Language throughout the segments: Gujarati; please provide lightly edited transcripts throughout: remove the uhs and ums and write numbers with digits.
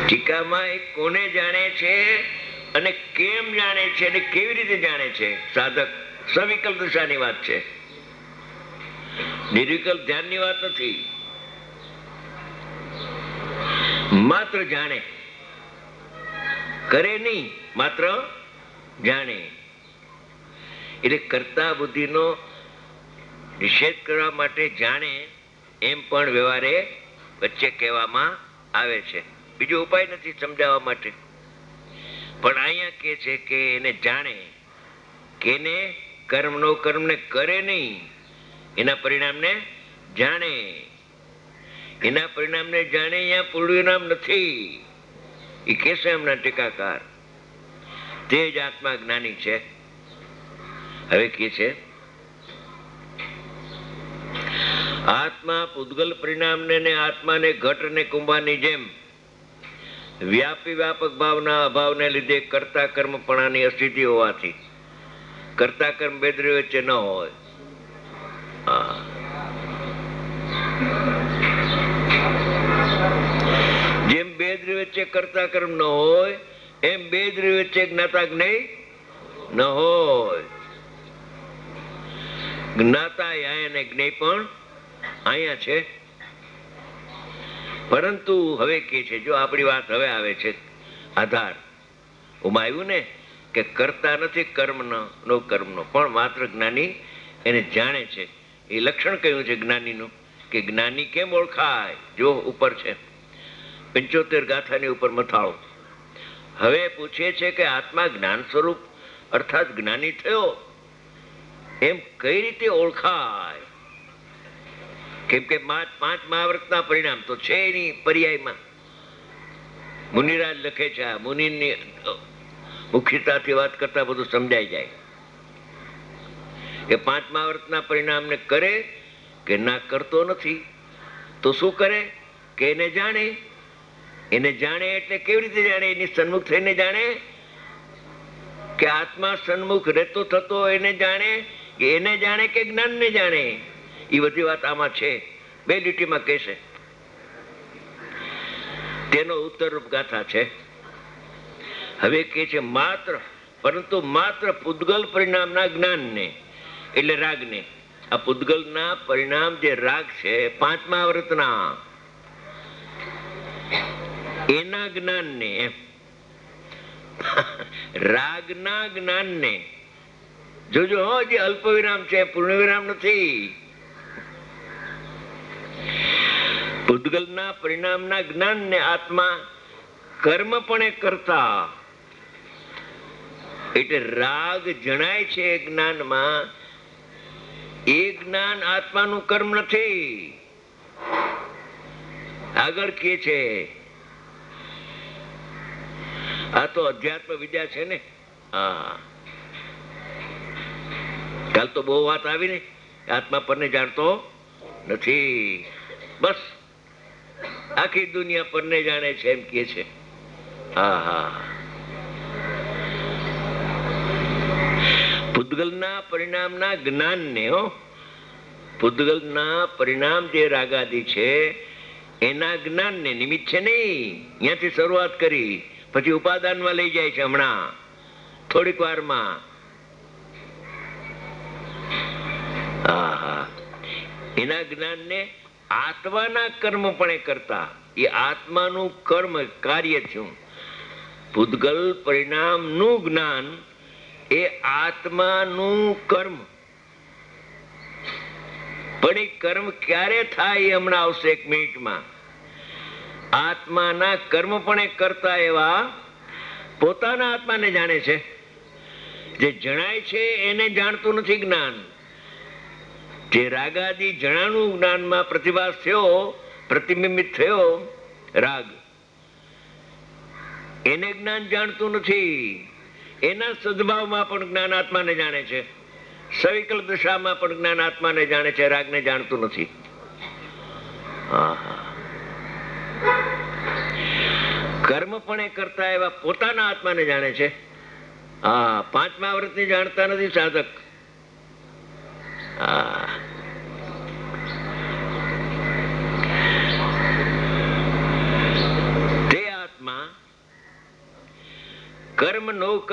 ટીકામાં એ કોને જાણે છે અને કેમ જાણે છે અને કેવી રીતે જાણે છે સાધક, સવિકલ્પ દશાની વાત છે, નિર્વિકલ્પ ધ્યાનની વાત નથી. માત્ર જાણે, કરે નહીં, માત્ર જાણે. એટલે કર્તા બુદ્ધિનો નિષેધ કરવા માટે જાણે એમ પણ વ્યવહારે વચ્ચે કહેવામાં આવે છે. બીજો ઉપાય નથી સમજાવવા માટે. પણ અહીંયા કે છે કે એને જાણે, કે એને કર્મનો કર્મને કરે નહીં, એના પરિણામને જાણે. એના પરિણામને જાણે અહીંયા પૂર્ણ નથી. એ કહેશે એમના ટીકાકાર, તે જ આત્મા જ્ઞાની છે. હવે કે છે આત્મા પૂતગલ પરિણામને ને આત્માને ઘટ અને કુંભારની જેમ વ્યાપી વ્યાપક ભાવના અભાવને લીધે કર્તા કર્મપણાની અસ્થિતિ હોવાથી કર્તા કર્મ બેદરી વચ્ચે ન હોય. જેમ બેદરી વચ્ચે કર્તા કર્મ ન હોય એમ બેદરી વચ્ચે જ્ઞાતા જ્ઞેય ન હોય. જ્ઞાતા અને જ્ઞેય પણ અહીંયા છે. પરંતુ હવે કે છે, જો આપણી વાત હવે આવે છે આધાર ઉમાં આવ્યું ને કે કરતા નથી કર્મનો કર્મનો, પણ માત્ર જ્ઞાની એને જાણે છે. એ લક્ષણ કયું છે જ્ઞાનીનું, કે જ્ઞાની કેમ ઓળખાય? જો ઉપર છે 75 ગાથાની ઉપર મથાળો. હવે પૂછે છે કે આત્મા જ્ઞાન સ્વરૂપ અર્થાત જ્ઞાની થયો એમ કઈ રીતે ઓળખાય? કેમ કે 5 મહાવ્રતના પરિણામ તો છે એની પર્યાયમાં. મુનિરાજ લખે છે, આ મુનિની મુખ્યતાથી વાત કરતા બધું સમજાઈ જાય કે 5 મહાવ્રતના પરિણામને કરે કે ના કરતો નથી, તો શું કરે કે એને જાણે. એને જાણે એટલે કેવી રીતે જાણે? એની સન્મુખ થઈને જાણે, કે આત્મા સન્મુખ રહેતો થતો એને જાણે, કે એને જાણે કે જ્ઞાનને જાણે? એ બધી વાત આમાં છે, 2 લીટીમાં કહેશે. તેનો ઉત્તરરૂપ ગાથા છે. હવે કે છે માત્ર, પરંતુ માત્ર પૂતગલ પરિણામના જ્ઞાનને, એટલે રાગને, આ પૂતગલના પરિણામ જે રાગ છે 5 મહાવ્રતના, એના જ્ઞાનને, રાગના જ્ઞાનને જોજો. જે અલ્પ વિરામ છે, પૂર્ણ વિરામ નથી. પૂતગલના પરિણામના જ્ઞાનને આત્મા કર્મપણે કરતા, એટલે રાગ જણાય છે જ્ઞાનમાં, એ જ્ઞાન આત્માનું કર્મ નથી. આગળ કે છે, આ તો અધ્યાત્મ વિદ્યા છે ને. કાલ તો બહુ વાત આવી ને, આત્મા પરને જાણતો નથી, બસ આખી દુનિયા પરને જાણે છે એમ કે છે. પૂતગલના પરિણામના જ્ઞાનને, પૂતગલના પરિણામ જે રાગાદિ છે એના જ્ઞાનને નિમિત્ત છે નહીં. અહીંયાથી શરૂઆત કરી, પછી ઉપાદાનમાં લઈ જાય છે હમણાં થોડીક વારમાં. એના જ્ઞાનને આત્માના કર્મપણે કરતા, એ આત્માનું કર્મ કાર્ય થયું. પૂતગલ પરિણામનું જ્ઞાન એ આત્માનું કર્મ, પણ એ કર્મ ક્યારે થાય એ હમણાં આવશે 1 મિનિટમાં. આત્માના કર્મપણે કરતા એવા પોતાના આત્માને જાણે છે. જે જણાય છે એને જાણતું નથી જ્ઞાન. જે રાગાદી જણાનું જ્ઞાનમાં પ્રતિભાસ થયો, પ્રતિબિંબિત થયો રાગ, એને જ્ઞાન જાણતું નથી. એના સદભાવમાં પણ જ્ઞાન આત્માને જાણે છે, સવિકલ્પ દશામાં પણ જ્ઞાન આત્માને જાણે છે, રાગને જાણતું નથી. કર્મપણે કરતા એવા પોતાના આત્માને જાણે છે. 5 મહાવ્રતને જાણતા નથી સાધક. તે આત્મા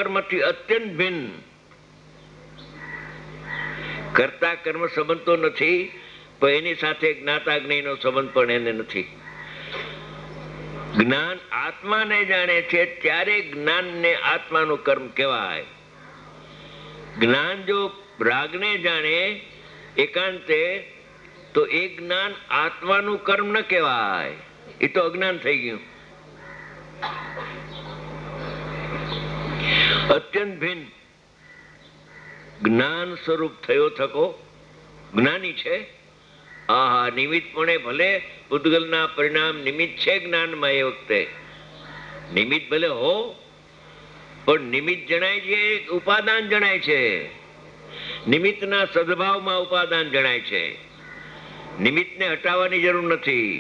અકર્મથી અત્યંત ભિન્ન. કર્તા કર્મ સંબંધ તો નથી, પણ એની સાથે જ્ઞાતા જ્ઞેયનો સંબંધ પણ એને નથી. જ્ઞાન આત્માને જાણે છે ત્યારે જ્ઞાનને આત્માનું કર્મ કહેવાય. જ્ઞાન જો રાગને જાણે એકાંતે, તો એ જ્ઞાન આત્માનું કર્મ ન કહેવાય, એ તો અજ્ઞાન થઈ ગયું. અત્યંત ભિન્ન જ્ઞાન સ્વરૂપ થયો થકો જ્ઞાની છે. આહા, નિમિત્તપણે ભલે પૂતગલના પરિણામ નિમિત્ત છે જ્ઞાનમાં, એ વખતે નિમિત્ત ભલે હો, પણ નિમિત્ત જણાય છે, ઉપાદાન જણાય છે. નિમિત્તના સદભાવમાં ઉપાદાન જણાય છે. નિમિત્તને હટાવવાની જરૂર નથી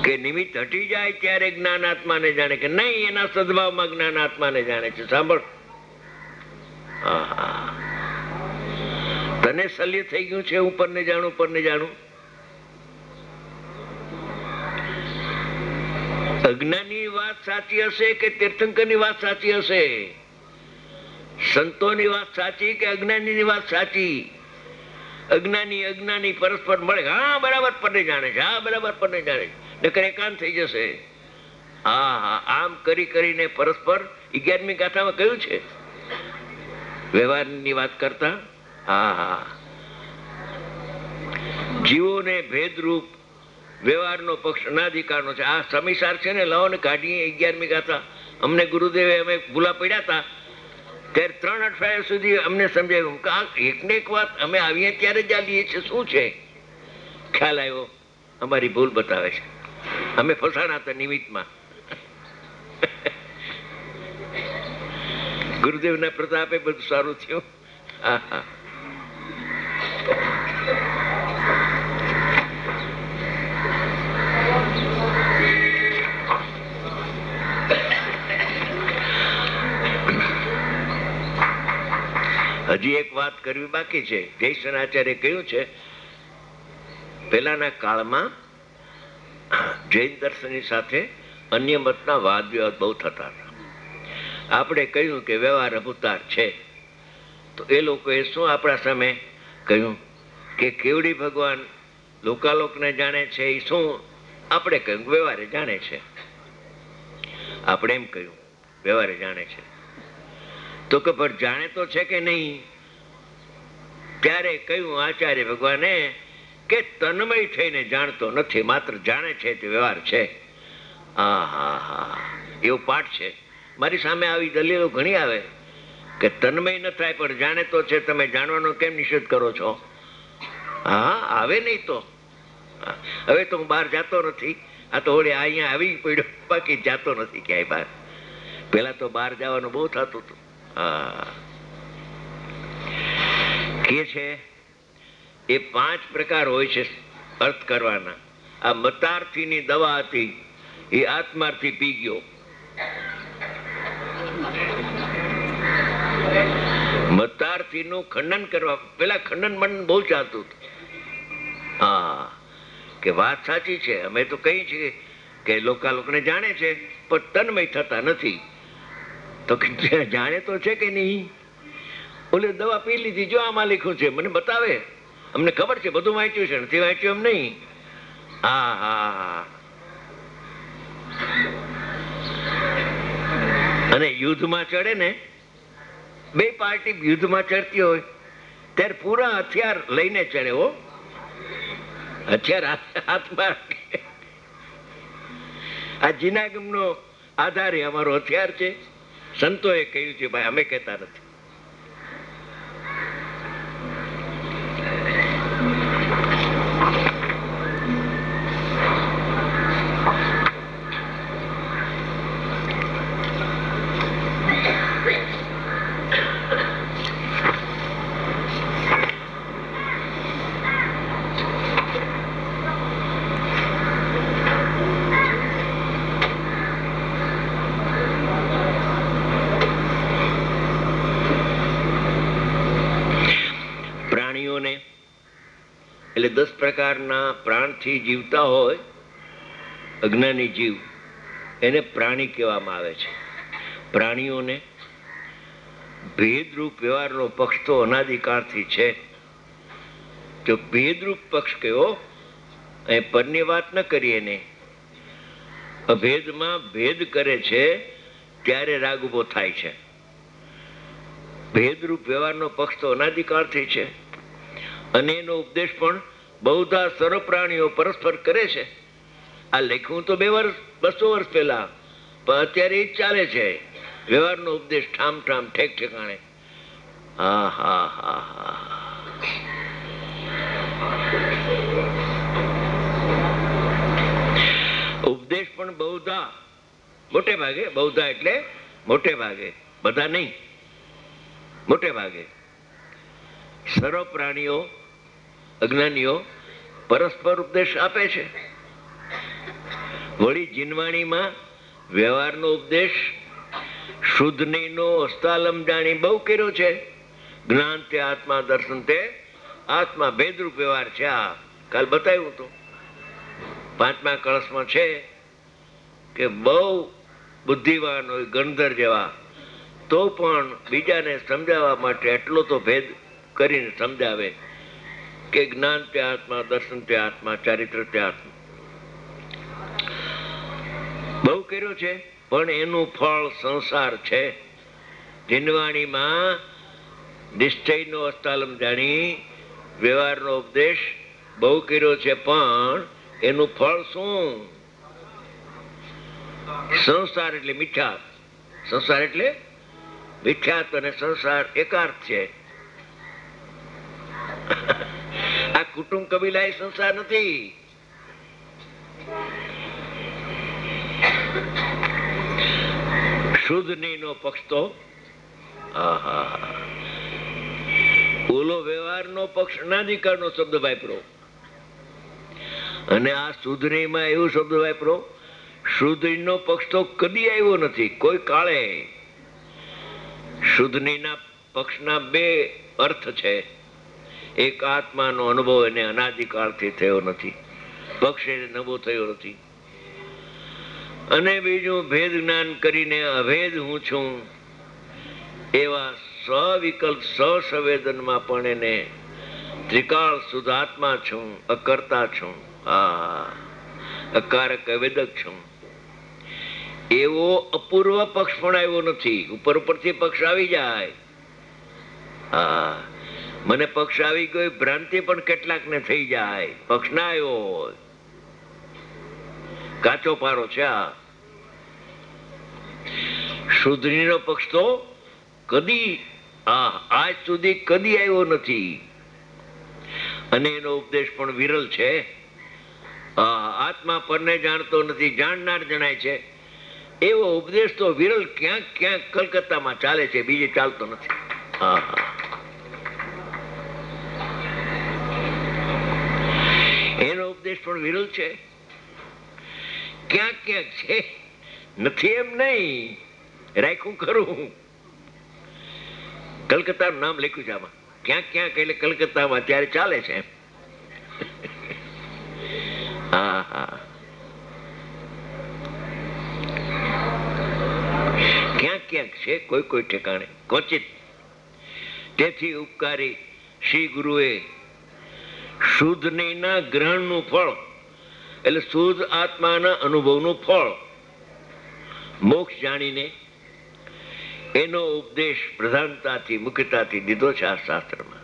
કે નિમિત્ત હટી જાય ત્યારે જ્ઞાન આત્માને જાણે, કે નહીં, એના સદભાવમાં જ્ઞાન આત્માને જાણે છે. સાંભળ, તને શલ્ય થઈ ગયું છે ઉપરને જાણું, ઉપરને જાણું. અજ્ઞાની વાત સાચી હશે કે તીર્થંકરની વાત સાચી હશે? સંતોની વાત સાચી કે અજ્ઞાનીની વાત સાચી? અજ્ઞાની અજ્ઞાની પરસ્પર મળે, હા બરાબર પરને જાણે છે, હા બરાબર પરને જાણે છે, નકર એકાંત થઈ જશે. હા હા, આમ કરી કરીને પરસ્પર 11મી ગાથામાં કહ્યું છે વ્યવહારની વાત કરતા. હા હા, જીવોને ભેદરૂપ વ્યવહારનો પક્ષ અનાધિકારનો છે. આ સમીસાર છે ને, લાવો ને કાઢીએ 11મી ગાથા. અમને ગુરુદેવે, અમે ભૂલા પડ્યા હતા ત્યારે 3 અઠવાડિયા સુધી અમને સમજાવ્યું કે આ એકને એક વાત અમે આવીએ ત્યારે જ આલીએ છીએ. શું છે? ખ્યાલ આવ્યો, અમારી ભૂલ બતાવે છે, અમે ફસાણા હતા નિમિત્તમાં. ગુરુદેવના પ્રતાપે બધું સારું થયું. હા હા, હજી એક વાત કરવી બાકી છે. જયસનાચાર્ય કહ્યું છે, પહેલાના કાળમાં જૈન દર્શનની સાથે અન્ય મતના વાદ વિવાદ બહુ થતા હતા. આપણે કહ્યું કે વ્યવહાર અભૂતાર છે, તો એ લોકોએ શું આપણા સામે કહ્યું કે કેવડી ભગવાન લોકાલોકને જાણે છે, એ શું આપણે કહ્યું વ્યવહારે જાણે છે. આપણે એમ કહ્યું વ્યવહારે જાણે છે, તો કે પણ જાણે તો છે કે નહીં? ત્યારે કહ્યું આચાર્ય ભગવાને કે તન્મય થઈને જાણતો નથી, માત્ર જાણે છે તે વ્યવહાર છે. હા હા હા, એવો પાઠ છે. મારી સામે આવી દલીલો ઘણી આવે કે તન્મય ન થાય પણ જાણે તો છે, તમે જાણવાનો કેમ નિષેધ કરો છો? હા, આવે નહીં તો. હવે તો હું બહાર જાતો નથી, આ તો હોળે અહીંયા આવી પડ્યો, બાકી જાતો નથી ક્યાંય બહાર. પેલા તો બહાર જવાનું બહુ થતું હતું. કે છે એ 5 પ્રકાર હોય છે અર્થ કરવાના. આ મતાર્થીની દવા હતી, એ આત્માર્થી પી ગયો. મતાર્થીનું ખંડન કરવા, પેલા ખંડન મંડન બહુ ચાલતું હતું. હા, કે વાત સાચી છે, અમે તો કહીએ છીએ કે લોકોને જાણે છે પણ તન્મય થતા નથી. તો જાણે તો છે કે નહીં? ઓલે દવા પી લીધી, જો આમાં લખ્યું છે, મને બતાવે, અમને ખબર છે, બધું વાંચ્યું છે, નથી વાંચ્યું એમ નહીં. હા હા, અને યુદ્ધમાં ચડે ને, 2 પાર્ટી યુદ્ધમાં ચડતી હોય ત્યારે પૂરા હથિયાર લઈને ચડે. હો, હથિયાર હાથમાં. આ જીનાગમનો આધાર અમારો હથિયાર છે. સંતોએ કહ્યું છે, ભાઈ અમે કહેતા નથી. એટલે 10 પ્રકારના પ્રાણથી જીવતા હોય અજ્ઞાની જીવ, એને પ્રાણી કહેવામાં આવે છે. પ્રાણીઓને ભેદરૂપ વ્યવહારનો પક્ષ તો અનાદિકાળથી છે. જો ભેદરૂપ પક્ષ કયો, એ પરની વાત ન કરીએ ને, અભેદમાં ભેદ કરે છે ત્યારે રાગ ઉભો થાય છે. ભેદરૂપ વ્યવહારનો પક્ષ તો અનાદિકાળથી છે, અને એનો ઉપદેશ પણ બહુધા સર્વ પ્રાણીઓ પરસ્પર કરે છે. આ લખ્યું તો 200 વર્ષ પહેલા, પણ અત્યારે એ ચાલે છે. વ્યવહારનો ઉપદેશ ઠામ ઠામ ઠેક ઠેકાણે. હા હા હા હા. ઉપદેશ પણ બહુધા, મોટે ભાગે, બહુધા એટલે મોટે ભાગે, બધા નહીં, મોટે ભાગે સર્વ પ્રાણીઓ અજ્ઞાનીઓ પરસ્પર ઉપદેશ આપે છે. વળી જીનવાણીમાં વ્યવહારનો ઉપદેશ શુદ્ધનીનો હસ્તાલમ જાણી બહુ કર્યો છે. જ્ઞાન તે આત્મા, દર્શન તે આત્મા, ભેદરૂપ વ્યવહાર છે. આ કાલ બતાવ્યું હતું 5મા કળશમાં છે કે બહુ બુદ્ધિવાન હોય, ગણધર જેવા, તો પણ બીજાને સમજાવવા માટે એટલો તો ભેદ કરીને સમજાવે કે જ્ઞાન તે આત્મા, દર્શન તે આત્મા, ચારિત્ર તે આત્મા. બહુ કર્યો છે, પણ એનું ફળ સંસાર છે. જીનવાણીમાં નિશ્ચયનો અસ્તાલમ જાણી વ્યવહારનો ઉપદેશ બહુ કર્યો છે, પણ એનું ફળ શું? સંસાર એટલે મિથ્યાત. સંસાર એટલે મિથ્યાત, અને સંસાર એકાર્થ છે. આ કુટુંબ કબીલા એ સંસાર નથી. શુદ્ધનીનો પક્ષ તો ઓલો વ્યવહારનો પક્ષ અનાદિકાળનો શબ્દ વાપરો, અને આ શુદ્ધનીમાં એવું શબ્દ વાપરો. શુદ્ધનીનો પક્ષ તો કદી આવ્યો નથી કોઈ કાળે. શુદ્ધનીના પક્ષના 2 અર્થ છે. એક આત્માનો અનુભવ એને અનાદિકાળથી થયો નથી, પક્ષ એને અનુભવ થયો નથી. અને બીજું ભેદ જ્ઞાન કરીને અભેદ હું છું એવા સ્વવિકલ્પ સ્વસંવેદનમાં પણ એને ત્રિકાળ શુદ્ધ આત્મા છું, અકર્તા છું, અકારક અવેદક છું, એવો અપૂર્વ પક્ષ પણ આવ્યો નથી. ઉપર ઉપરથી પક્ષ આવી જાય. મને પક્ષ આવી ગયો, ભ્રાંતિ પણ કેટલાક ને થઈ જાય. પક્ષ ના આવ્યો હોય, કાચો પારો છે. આ શુદ્ધનીનો પક્ષ તો કદી, આજ સુધી કદી આવ્યો નથી, અને એનો ઉપદેશ પણ વિરલ છે. આત્મા પરને જાણતો નથી, જાણનાર જણાય છે. એવો ઉપદેશ તો વિરલ ક્યાંક ક્યાંક કલકત્તામાં ચાલે છે, બીજે ચાલતો નથી. એનો ઉપદેશ પણ વિરલ છે, ક્યાંક ક્યાંક છે, નથી એમ નહીં, રાખ્યું ખરું. કલકત્તાનું નામ લખ્યું છે આમાં, ક્યાંક ક્યાંક એટલે કલકત્તામાં ત્યારે ચાલે છે. ક્યાંક ક્યાંક છે, કોઈ કોઈ ઠેકાણે, ક્વચિત. તેથી ઉપકારી શ્રી ગુરુએ શુદ્ધનીના ગ્રહણનું ફળ, એટલે શુદ્ધ આત્માના અનુભવનું ફળ મોક્ષ જાણીને એનો ઉપદેશ પ્રધાનતાથી, મુખ્યતાથી દીધો છે આ શાસ્ત્રમાં.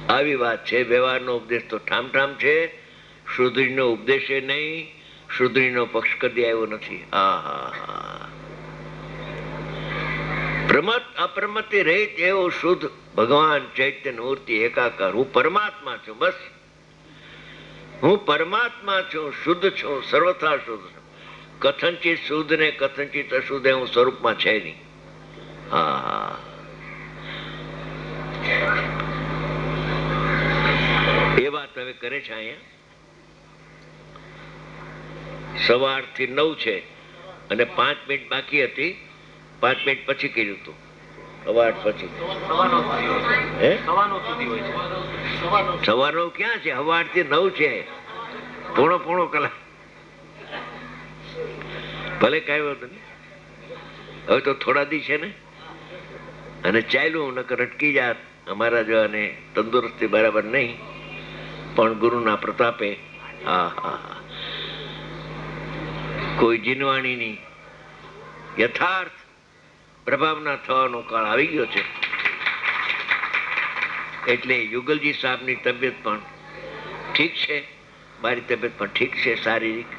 આવી વાત છે. વ્યવહારનો ઉપદેશ તો ઠામ ઠામ છે, શુદ્ધનો ઉપદેશ નહીં. શુદ્ધનો પક્ષ કદી આવ્યો નથી. પ્રમત અપ્રમતિ રહિત એવો શુદ્ધ ભગવાન ચૈતન્ય મૂર્તિ એકાકાર. હું પરમાત્મા છું, બસ હું પરમાત્મા છું, શુદ્ધ છું, સર્વથા શુદ્ધ છું. કથનચિત શુદ્ધ ને કથનચિત અશુદ્ધ હું સ્વરૂપમાં છે નહીં. એ વાત હવે કરે છે અહીંયા. સવારથી 9 છે અને 5 મિનિટ બાકી હતી. 5 મિનિટ પછી કર્યું હતું. સવાર પછી સવારનો ક્યાં છે? સવારથી 9 છે, પોણો કલાક. ભલે કાંઈ વાંધો નહીં, હવે તો થોડા દી છે ને, અને ચાલ્યું નકર અટકી જાત અમારા જો, અને તંદુરસ્તી બરાબર નહીં, પણ ગુરુના પ્રતાપે હા હા હા કોઈ જીનવાણીની યથાર્થ પ્રભાવના થવાનો કાળ આવી ગયો છે. એટલે યુગલજી સાહેબની તબિયત પણ ઠીક છે, મારી તબિયત પણ ઠીક છે શારીરિક,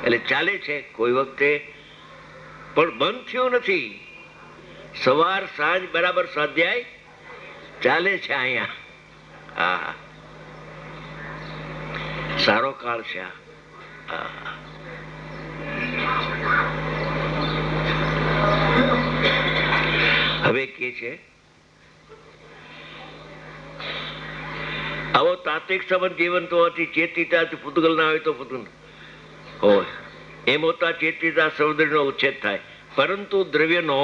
એટલે ચાલે છે. કોઈ વખતે પણ બંધ થયું નથી, સવાર સાંજ બરાબર સ્વાધ્યાય ચાલે છે અહીંયા. હા, સારો કાળ છે આ. હવે કે છે આવો તાત્વિક સંબંધ જીવન તો હતી, ચેતિતા પૂતગલ ના હોય તો પૂતગલ હોય, એમ હોતા ચેતિતા સૌંદર્યનો ઉચ્છેદ થાય, પરંતુ દ્રવ્યનો